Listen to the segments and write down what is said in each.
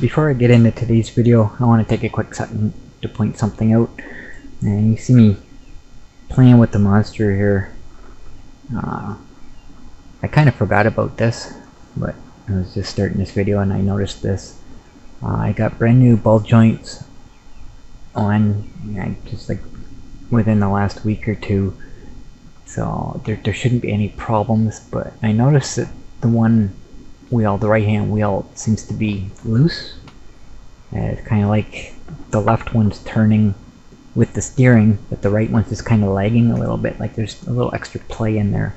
before I get into today's video, I want to take a quick second to point something out. And you see me playing with the monster here. I kind of forgot about this, but I was just starting this video and I noticed this. I got brand new ball joints on, just like within the last week or two, so there shouldn't be any problems. But I noticed that the one wheel, the right hand wheel, seems to be loose. It's kind of like the left one's turning with the steering, but the right one's just kind of lagging a little bit, like there's a little extra play in there.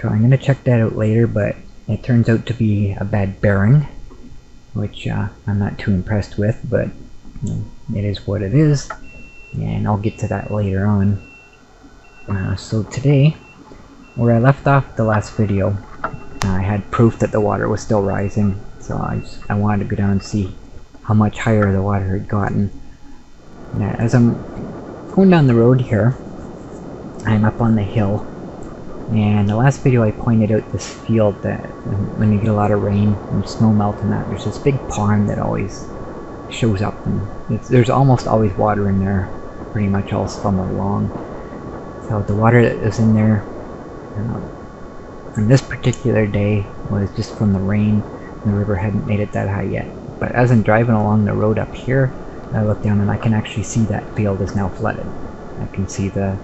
So I'm going to check that out later, but it turns out to be a bad bearing, which I'm not too impressed with, but it is what it is, and I'll get to that later on. So today, where I left off the last video, I had proof that the water was still rising, so I wanted to go down and see how much higher the water had gotten. Now, as I'm going down the road here, I'm up on the hill, and the last video I pointed out this field that when you get a lot of rain and snow melt and that, there's this big pond that always shows up, and there's almost always water in there pretty much all summer long. So the water that was in there on this particular day was just from the rain. The river hadn't made it that high yet. But as I'm driving along the road up here, I look down and I can actually see that field is now flooded. I can see the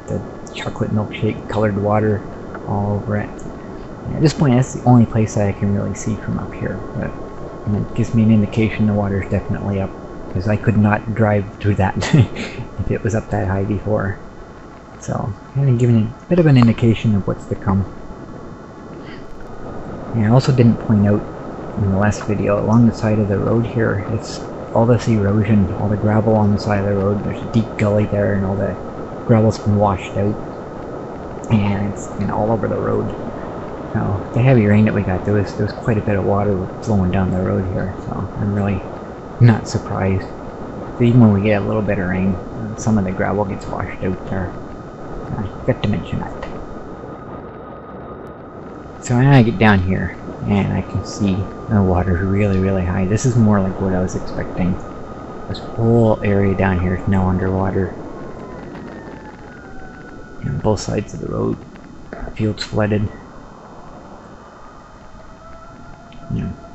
chocolate milkshake colored water all over it. And at this point, that's the only place that I can really see from up here. But it gives me an indication the water is definitely up, because I could not drive through that if it was up that high before. So, kind of giving a bit of an indication of what's to come. And I also didn't point out in the last video, along the side of the road here, it's all this erosion, all the gravel on the side of the road. There's a deep gully there, and all the gravel's been washed out, and it's all over the road. So the heavy rain that we got, there was quite a bit of water flowing down the road here, so I'm really not surprised. So even when we get a little bit of rain, some of the gravel gets washed out there. I forgot to mention that. So now I get down here, and I can see the water really high. This is more like what I was expecting. This whole area down here is now underwater. And both sides of the road, the field's flooded.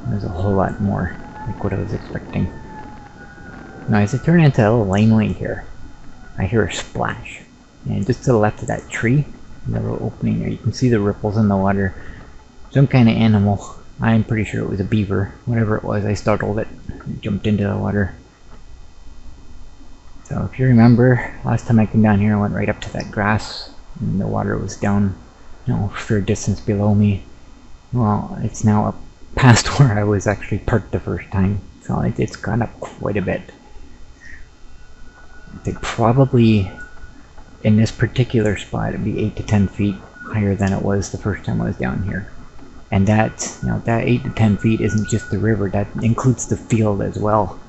There's a whole lot more like what I was expecting. Now as I turn into a little laneway here, I hear a splash. And just to the left of that tree, the little opening there, you can see the ripples in the water. Some kind of animal. I'm pretty sure it was a beaver. Whatever it was, I startled it. It jumped into the water. So if you remember, last time I came down here, I went right up to that grass, and the water was down, a fair distance below me. Well, it's now up past where I was actually parked the first time, so it's gone up quite a bit. I think probably in this particular spot it'd be 8 to 10 feet higher than it was the first time I was down here. And that, that 8 to 10 feet isn't just the river, that includes the field as well.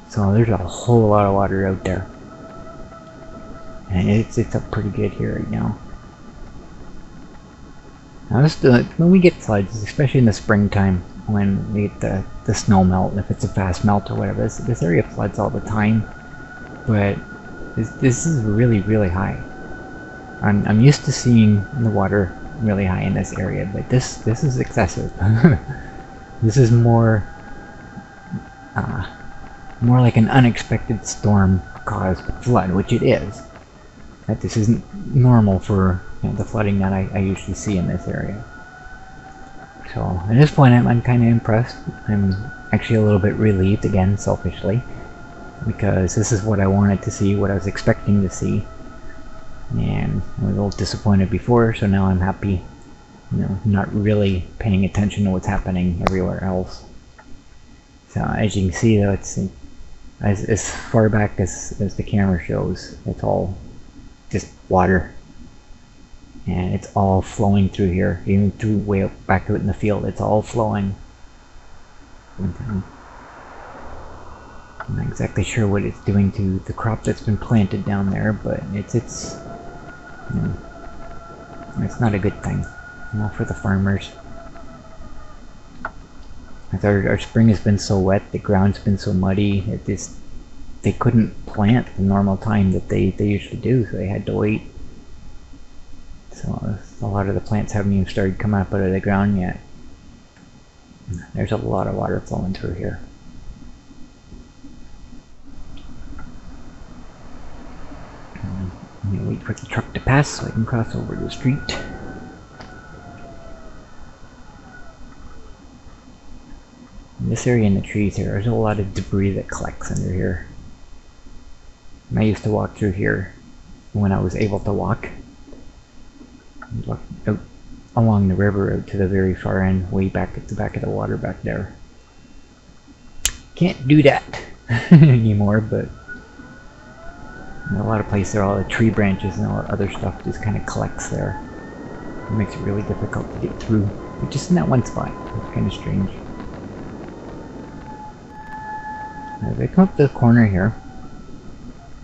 So there's a whole lot of water out there. And it's up pretty good here right now. Now when we get floods, especially in the springtime, when we get the snow melt, if it's a fast melt or whatever, this area floods all the time. But this is really high. I'm used to seeing the water really high in this area, but this is excessive. This is more like an unexpected storm caused flood, which it is. That this isn't normal for the flooding that I usually see in this area. So at this point I'm kind of impressed. I'm actually a little bit relieved, again selfishly, because this is what I wanted to see, what I was expecting to see. And I was a little disappointed before, so now I'm happy, not really paying attention to what's happening everywhere else. So as you can see, though, it's as far back as the camera shows, it's all just water, and it's all flowing through here, even through way up back out in the field. It's all flowing. I'm not exactly sure what it's doing to the crop that's been planted down there, but it's not a good thing, for the farmers. Our spring has been so wet, the ground's been so muddy, they couldn't plant the normal time that they usually do, so they had to wait. So a lot of the plants haven't even started coming up out of the ground yet. There's a lot of water flowing through here. I'm gonna wait for the truck to pass so I can cross over the street. In this area in the trees here, there's a lot of debris that collects under here. And I used to walk through here when I was able to walk. Walk out along the river out to the very far end, way back at the back of the water back there. Can't do that anymore, but in a lot of places all the tree branches and all the other stuff just kind of collects there. It makes it really difficult to get through. But just in that one spot, it's kind of strange. As I come up the corner here,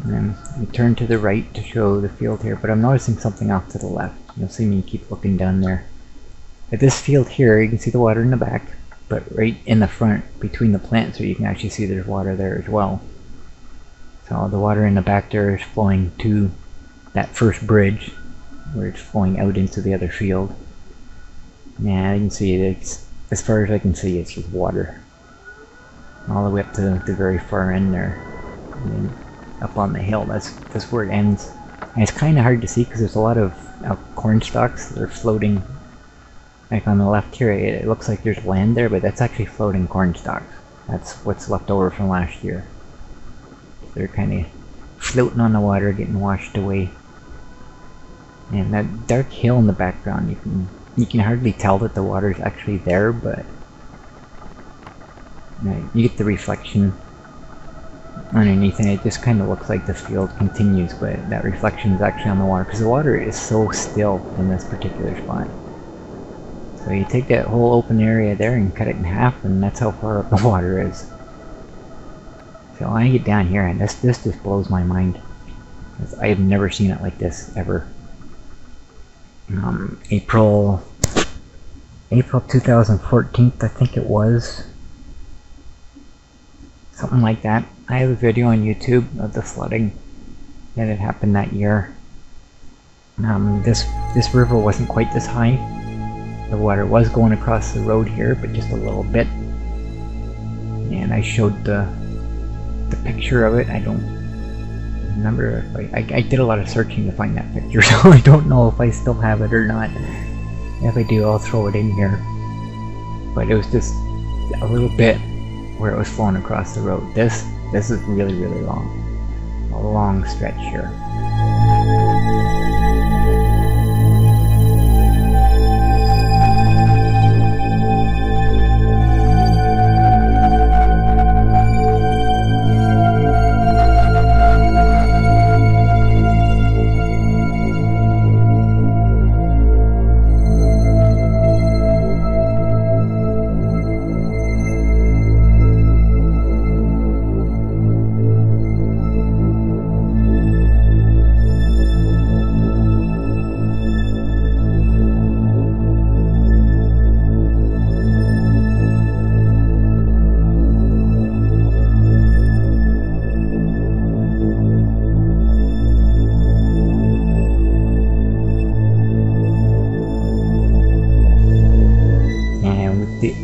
and then I turn to the right to show the field here, but I'm noticing something off to the left. You'll see me keep looking down there. At this field here, you can see the water in the back, but right in the front, between the plants, so you can actually see there's water there as well. So the water in the back there is flowing to that first bridge, where it's flowing out into the other field. Yeah, you can see it's, as far as I can see, it's just water. All the way up to the very far end there. And then up on the hill, that's where it ends. And it's kind of hard to see because there's a lot of corn stalks that are floating. Like on the left here, it looks like there's land there, but that's actually floating corn stalks. That's what's left over from last year. They're kind of floating on the water, getting washed away. And that dark hill in the background, you can hardly tell that the water's actually there, but you get the reflection underneath, and it just kind of looks like the field continues, but that reflection is actually on the water, because the water is so still in this particular spot. So you take that whole open area there and cut it in half, and that's how far up the water is. So when I get down here, and this just blows my mind, because I have never seen it like this ever. April 2014, I think it was. Something like that. I have a video on YouTube of the flooding that had happened that year. This river wasn't quite this high. The water was going across the road here, but just a little bit. And I showed the picture of it. I don't remember if I did a lot of searching to find that picture, so I don't know if I still have it or not. If I do, I'll throw it in here. But it was just a little bit where it was flowing across the road. This is really, really long. A long stretch here.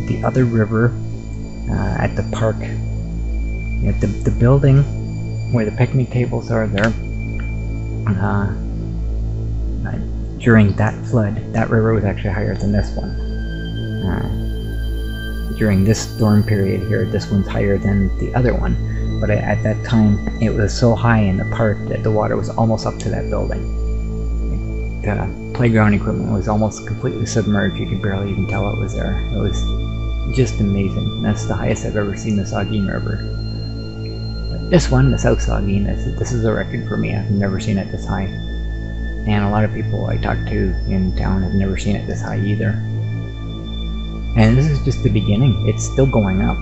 The other river at the park, the building where the picnic tables are there, during that flood, that river was actually higher than this one. During this storm period here, this one's higher than the other one, but at that time it was so high in the park that the water was almost up to that building. The playground equipment was almost completely submerged. You could barely even tell it was there. It was just amazing. That's the highest I've ever seen the Saugeen River. But this one, the South Saugeen, this is a record for me. I've never seen it this high. And a lot of people I talk to in town have never seen it this high either. And this is just the beginning. It's still going up.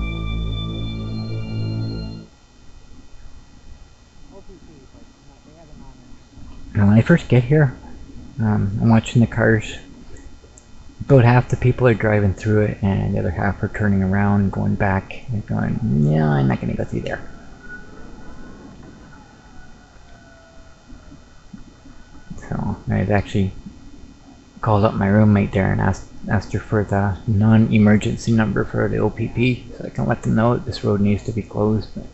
Now when I first get here, I'm watching the cars about half the people are driving through it, and the other half are turning around, going back, and going, yeah, I'm not going to go through there. So I've actually called up my roommate there and asked her for the non-emergency number for the OPP, so I can let them know that this road needs to be closed. But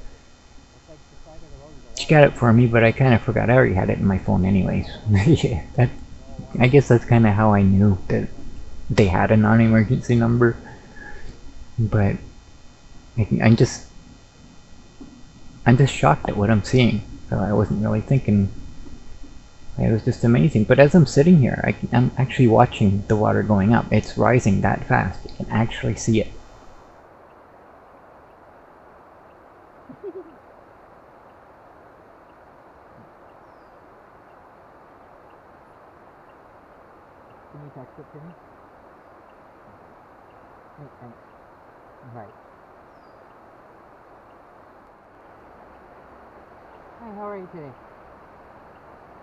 she got it for me, but I kind of forgot. I already had it in my phone anyways. Yeah, I guess that's kind of how I knew that they had a non-emergency number. But I'm just shocked at what I'm seeing. So I wasn't really thinking. It was just amazing. But as I'm sitting here, I'm actually watching the water going up. It's rising that fast. You can actually see it. Can you text it to me? Hey, thanks. Right. Hi, how are you today?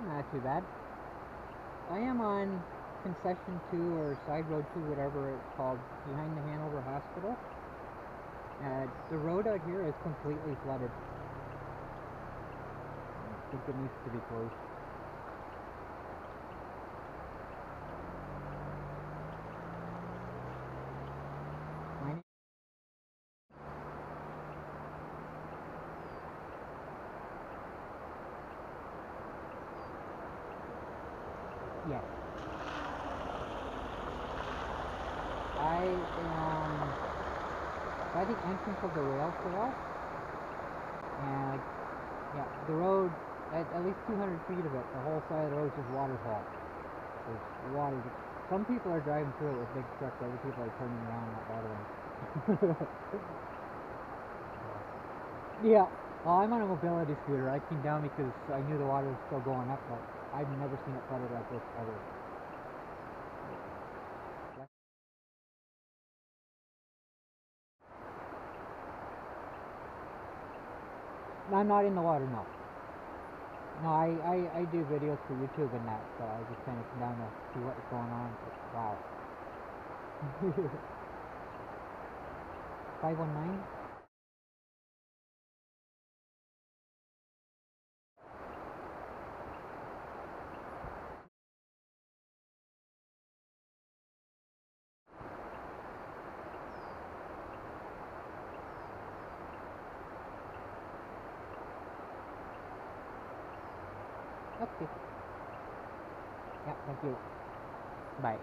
Not too bad. I am on concession 2 or side road 2, whatever it's called, behind the Hanover Hospital. The road out here is completely flooded. I think it needs to be closed. Yes. I am by the entrance of the rail trail, and yeah, the road, at least 200 feet of it, the whole side of the road is just waterfall. There's water. Some people are driving through it with big trucks, other people are turning around not bothering. Yeah, well, I'm on a mobility scooter. I came down because I knew the water was still going up, but I've never seen it flooded like this ever. I'm not in the water, no. No, I do videos for YouTube and that, so I just kind of come down to see what's going on. But, wow. 519? Okay. Yeah, thank you. Bye.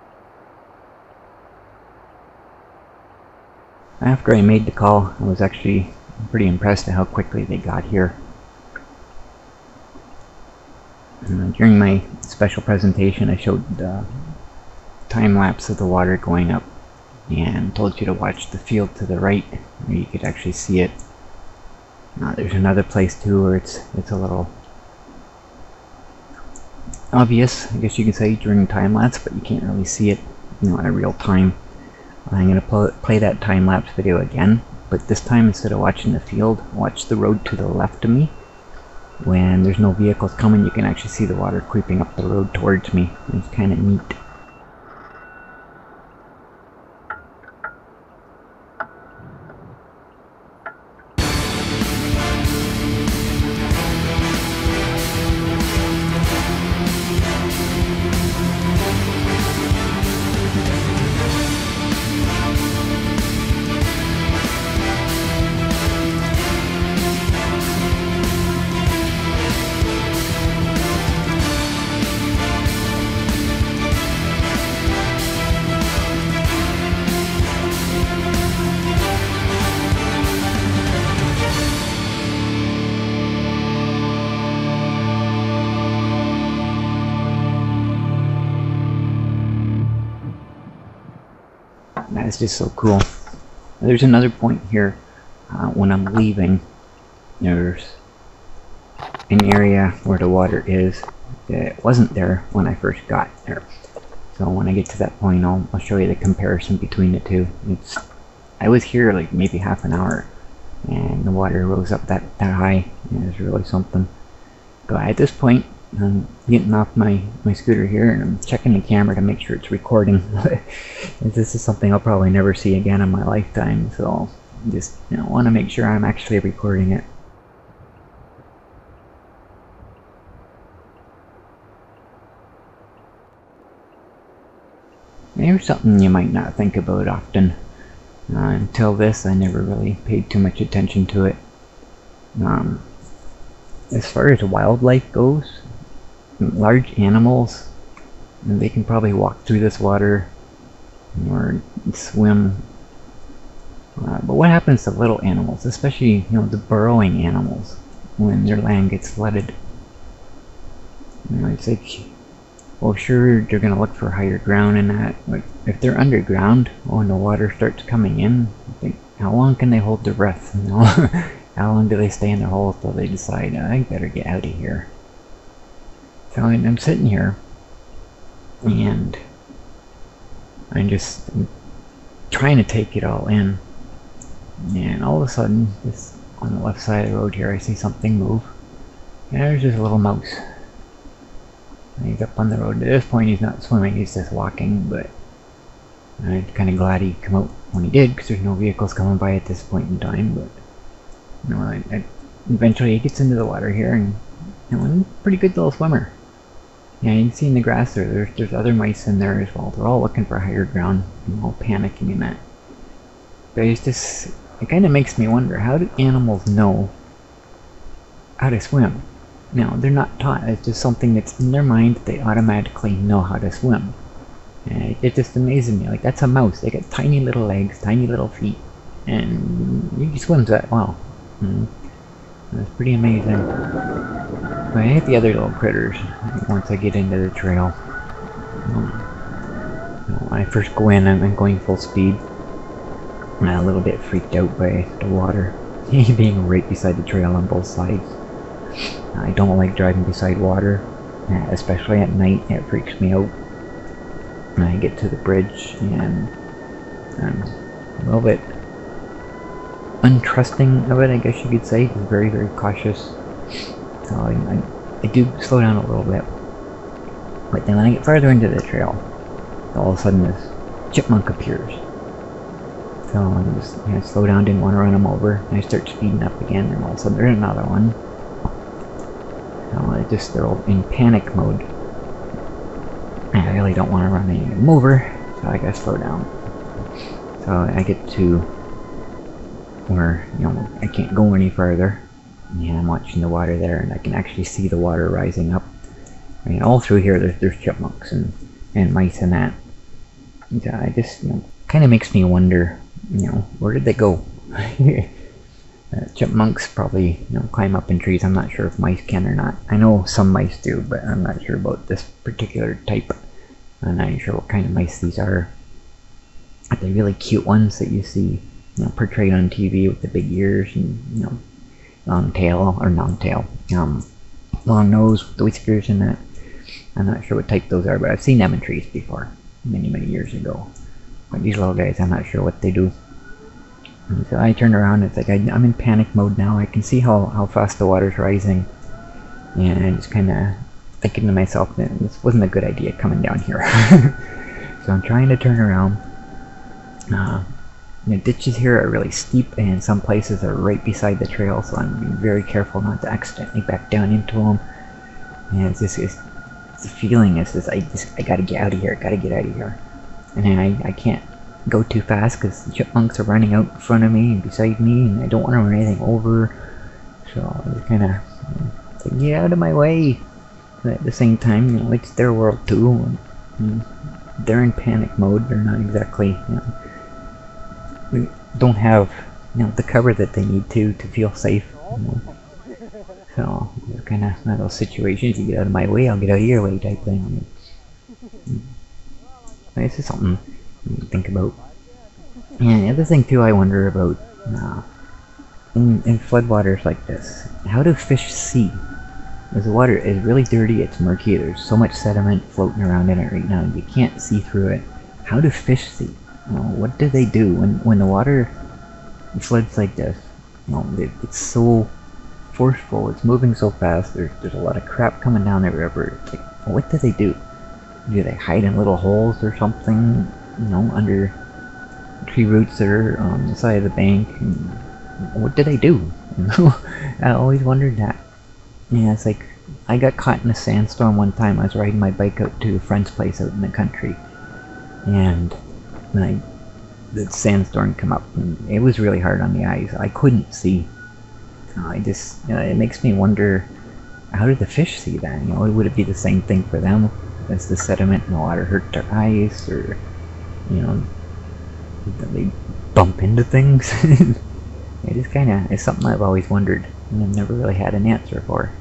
After I made the call, I was actually pretty impressed at how quickly they got here. During my special presentation, I showed the time-lapse of the water going up and told you to watch the field to the right where you could actually see it. There's another place too where it's a little obvious, I guess you can say, during time-lapse, but you can't really see it, at real time. I'm going to play that time-lapse video again, but this time, instead of watching the field, watch the road to the left of me. When there's no vehicles coming, you can actually see the water creeping up the road towards me. It's kind of neat. That is just so cool. There's another point here. When I'm leaving, there's an area where the water is that wasn't there when I first got there. So when I get to that point, I'll show you the comparison between the two. I was here like maybe half an hour, and the water rose up that high. It was really something. But at this point, I'm getting off my scooter here and I'm checking the camera to make sure it's recording. This is something I'll probably never see again in my lifetime, so just want to make sure I'm actually recording it. Here's something you might not think about often. Until this, I never really paid too much attention to it. As far as wildlife goes, large animals, they can probably walk through this water or swim. But what happens to little animals, especially the burrowing animals, when their land gets flooded? It's like, well, sure, they're gonna look for higher ground and that, but if they're underground, when the water starts coming in, how long can they hold their breath? How long do they stay in their holes till they decide, I better get out of here? So I'm sitting here, and I'm just trying to take it all in, and all of a sudden, just on the left side of the road here, I see something move, and there's just a little mouse. He's up on the road. At this point he's not swimming, he's just walking, but I'm kind of glad he came out when he did, because there's no vehicles coming by at this point in time. But eventually he gets into the water here, and he's a pretty good little swimmer. Yeah, you can see in the grass there's other mice in there as well. They're all looking for higher ground, all panicking in that. But it kind of makes me wonder, how do animals know how to swim? Now, they're not taught. It's just something that's in their mind that they automatically know how to swim. And it just amazes me. Like, that's a mouse. They got tiny little legs, tiny little feet, and he swims that well. That's pretty amazing. But I hate the other little critters once I get into the trail. When I first go in, I'm going full speed. I'm a little bit freaked out by the water being right beside the trail on both sides. I don't like driving beside water, especially at night. It freaks me out. When I get to the bridge, and I'm a little bit untrusting of it, I guess you could say. It's very, very cautious. So I do slow down a little bit. But then when I get farther into the trail, all of a sudden this chipmunk appears. So I just slow down, didn't want to run him over. And I start speeding up again, and all of a sudden there's another one. They're all in panic mode. And I really don't want to run any of them over, so I gotta slow down. So I get to where, I can't go any further. Yeah, I'm watching the water there, and I can actually see the water rising up. I mean, all through here there's chipmunks and mice and that. And I just, kind of makes me wonder, where did they go? Chipmunks probably, climb up in trees. I'm not sure if mice can or not. I know some mice do, but I'm not sure about this particular type. I'm not sure what kind of mice these are. The really cute ones that you see, portrayed on TV with the big ears and, long tail, or non-tail, long nose with the whiskers and that. I'm not sure what type those are, but I've seen them in trees before, many, many years ago. But these little guys, I'm not sure what they do. And so I turn around, it's like I'm in panic mode now. I can see how fast the water's rising, and I just kind of thinking to myself that this wasn't a good idea coming down here. So I'm trying to turn around. The ditches here are really steep, and some places are right beside the trail, so I'm being very careful not to accidentally back down into them. And it's the feeling is this, I gotta get out of here, and then I can't go too fast because the chipmunks are running out in front of me and beside me, and I don't want to run anything over. So I just kind of get out of my way. But at the same time, it's their world too, and they're in panic mode. They're not exactly, we don't have, the cover that they need to feel safe. So it's kind of one of those situations. You get out of my way, I'll get out of your way type thing. This is something you think about. And the other thing too I wonder about, in floodwaters like this, how do fish see? Because the water is really dirty, it's murky, there's so much sediment floating around in it right now, you can't see through it. How do fish see? What do they do when the water floods like this? It's so forceful. It's moving so fast. There's a lot of crap coming down the river. It's like, what do they do? Do they hide in little holes or something? You know, under tree roots that are on the side of the bank. And what do they do? You know, I always wondered that. Yeah, it's like I got caught in a sandstorm one time. I was riding my bike out to a friend's place out in the country, and the sandstorm come up, and it was really hard on the eyes. I couldn't see. I just, it makes me wonder, how did the fish see that? You know, would it be the same thing for them? Does the sediment in the water hurt their eyes, or, you know, do they bump into things? It is kind of, it's something I've always wondered, and I've never really had an answer for.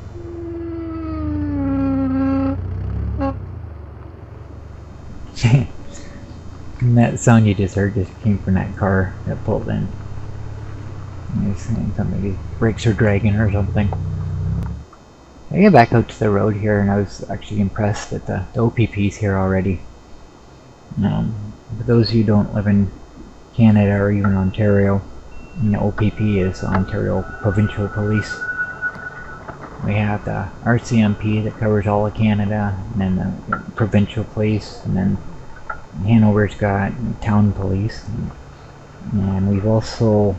And that sound you just heard just came from that car that pulled in. Maybe brakes are dragging or something. I get back out to the road here, and I was actually impressed that the OPP's here already. For those of you who don't live in Canada or even Ontario, the OPP is Ontario Provincial Police. We have the RCMP that covers all of Canada, and then the Provincial Police, and then Hanover's got Town Police, and we've also,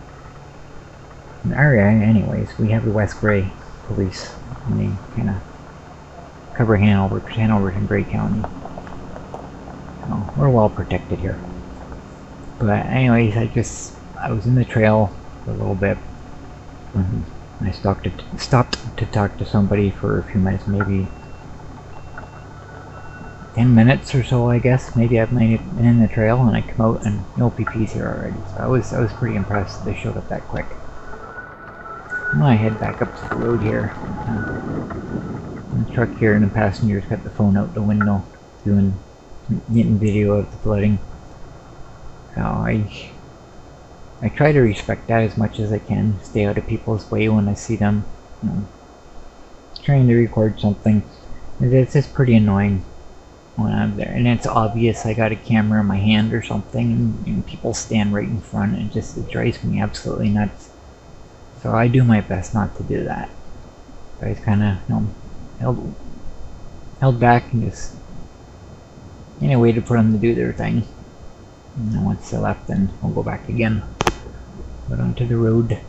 anyways, we have the West Grey Police, and they kind of cover Hanover, because Hanover's in Grey County. So we're well protected here. But anyways, I was in the trail for a little bit, and I stopped to talk to somebody for a few minutes, maybe 10 minutes or so, I guess. Maybe I've been in the trail, and I come out and no OPP's here already. So I was pretty impressed that they showed up that quick. I'm gonna head back up to the road here. The truck here, and the passenger's got the phone out the window, getting video of the flooding. So I try to respect that as much as I can. Stay out of people's way when I see them, you know, trying to record something. It's just pretty annoying when I'm there, and it's obvious I got a camera in my hand or something, and people stand right in front, and it drives me absolutely nuts. So I do my best not to do that. I just kind of, you know, held back and just, you know, waited for them to do their thing. And then once they left, then we'll go back again. But onto the road.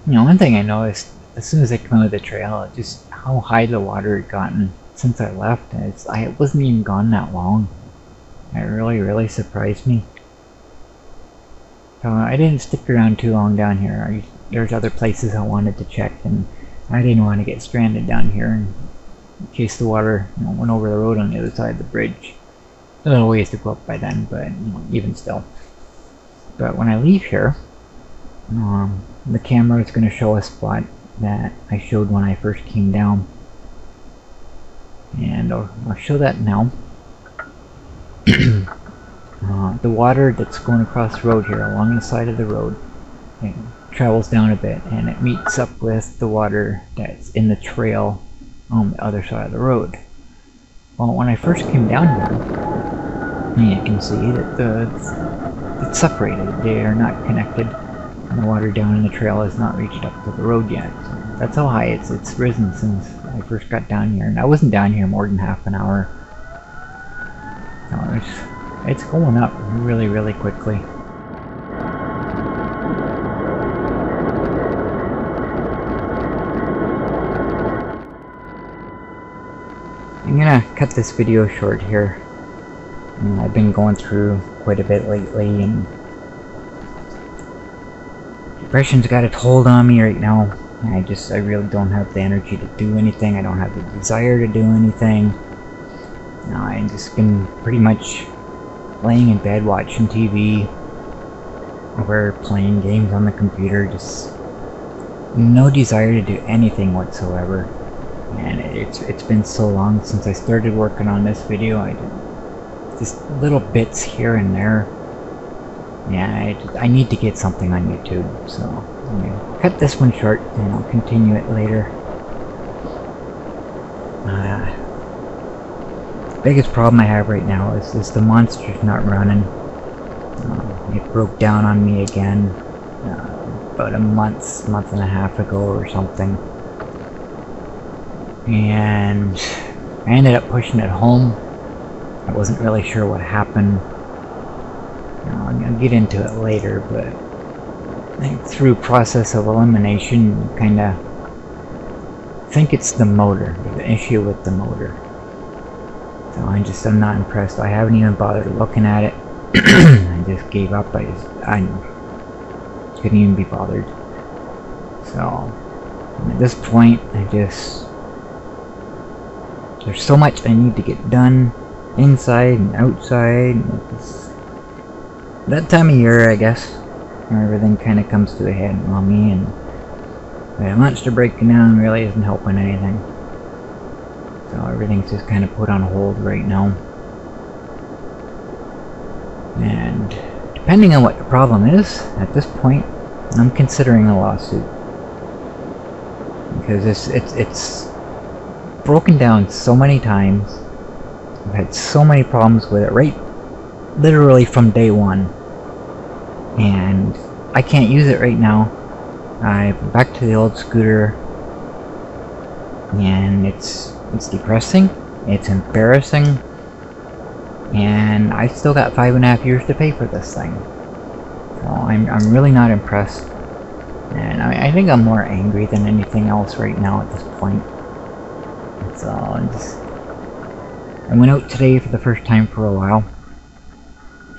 You know, one thing I noticed as soon as I come out of the trail, just how high the water had gotten since I left. It wasn't even gone that long. It really surprised me. So I didn't stick around too long down here. There's other places I wanted to check, and I didn't want to get stranded down here in case the water, you know, went over the road on the other side of the bridge. A little ways to go up by then, but you know, even still. But when I leave here, the camera is going to show a spot that I showed when I first came down, and I'll show that now. The water that's going across the road here along the side of the road, it travels down a bit, and it meets up with the water that's in the trail on the other side of the road. Well, when I first came down here, you can see that it's separated. They are not connected, and the water down in the trail has not reached up to the road yet. So that's how high it's risen since I first got down here, and I wasn't down here more than half an hour. So it's going up really quickly. I'm gonna cut this video short here. I've been going through quite a bit lately, and depression's got its hold on me right now. I really don't have the energy to do anything. I don't have the desire to do anything. I've just been pretty much laying in bed watching TV or playing games on the computer. Just no desire to do anything whatsoever. And it's been so long since I started working on this video. I did just little bits here and there. Yeah, I need to get something on YouTube, so I'm gonna cut this one short and I'll continue it later. The biggest problem I have right now is the monster's not running. It broke down on me again about a month and a half ago or something. And I ended up pushing it home. I wasn't really sure what happened. I'll get into it later, but I think through process of elimination, kinda think it's the motor, the issue with the motor. So I'm not impressed. I haven't even bothered looking at it. I just gave up. I couldn't even be bothered. So at this point, there's so much I need to get done, inside and outside. It's that time of year, I guess, where everything kind of comes to a head on me, and the monster breaking down really isn't helping anything. So everything's just kind of put on hold right now. And depending on what the problem is, at this point, I'm considering a lawsuit. Because it's broken down so many times. I've had so many problems with it, right? Literally from day one. And I can't use it right now. I'm back to the old scooter. And it's depressing. It's embarrassing. And I still got 5.5 years to pay for this thing. So I'm really not impressed. And I think I'm more angry than anything else right now at this point. So I went out today for the first time for a while.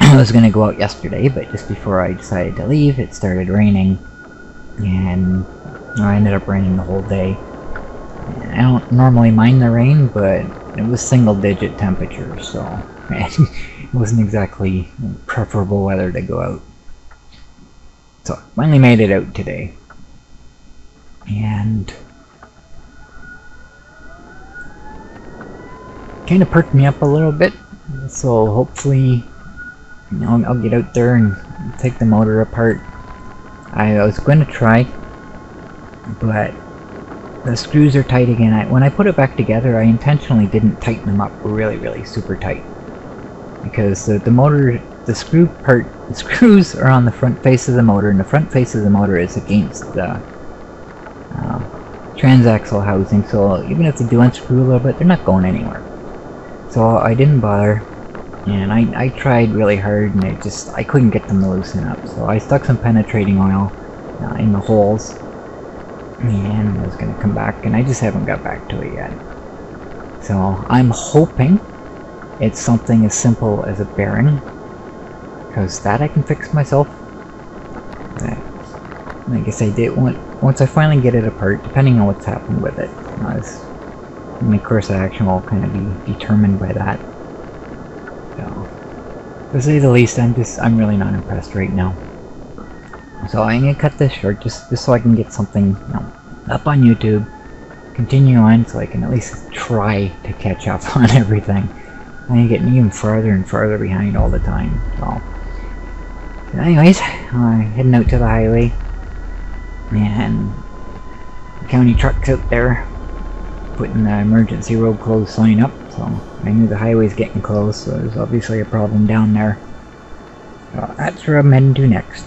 I was going to go out yesterday, but just before I decided to leave, it started raining. And I ended up raining the whole day. I don't normally mind the rain, but it was single-digit temperatures, so it wasn't exactly preferable weather to go out. So I finally made it out today. And kind of perked me up a little bit, so hopefully I'll get out there and take the motor apart. I was going to try, but the screws are tight again. When I put it back together, I intentionally didn't tighten them up really super tight, because the motor, the screws are on the front face of the motor, and the front face of the motor is against the transaxle housing, so even if they do unscrew a little bit, they're not going anywhere. So I didn't bother, and I tried really hard, and I couldn't get them to loosen up. So I stuck some penetrating oil in the holes, and I was going to come back, and I just haven't got back to it yet. So I'm hoping it's something as simple as a bearing, because that I can fix myself. Like I say, once I finally get it apart, depending on what's happened with it, my course of action will kind of be determined by that. So, to say the least, I'm really not impressed right now. So I'm gonna cut this short, just so I can get something up on YouTube, continue on, so I can at least try to catch up on everything. I'm getting even farther and farther behind all the time. So, anyways, heading out to the highway, and the county truck's out there putting the emergency road closed sign up, so I knew the highway's getting closed, so there's obviously a problem down there. So that's where I'm heading to next.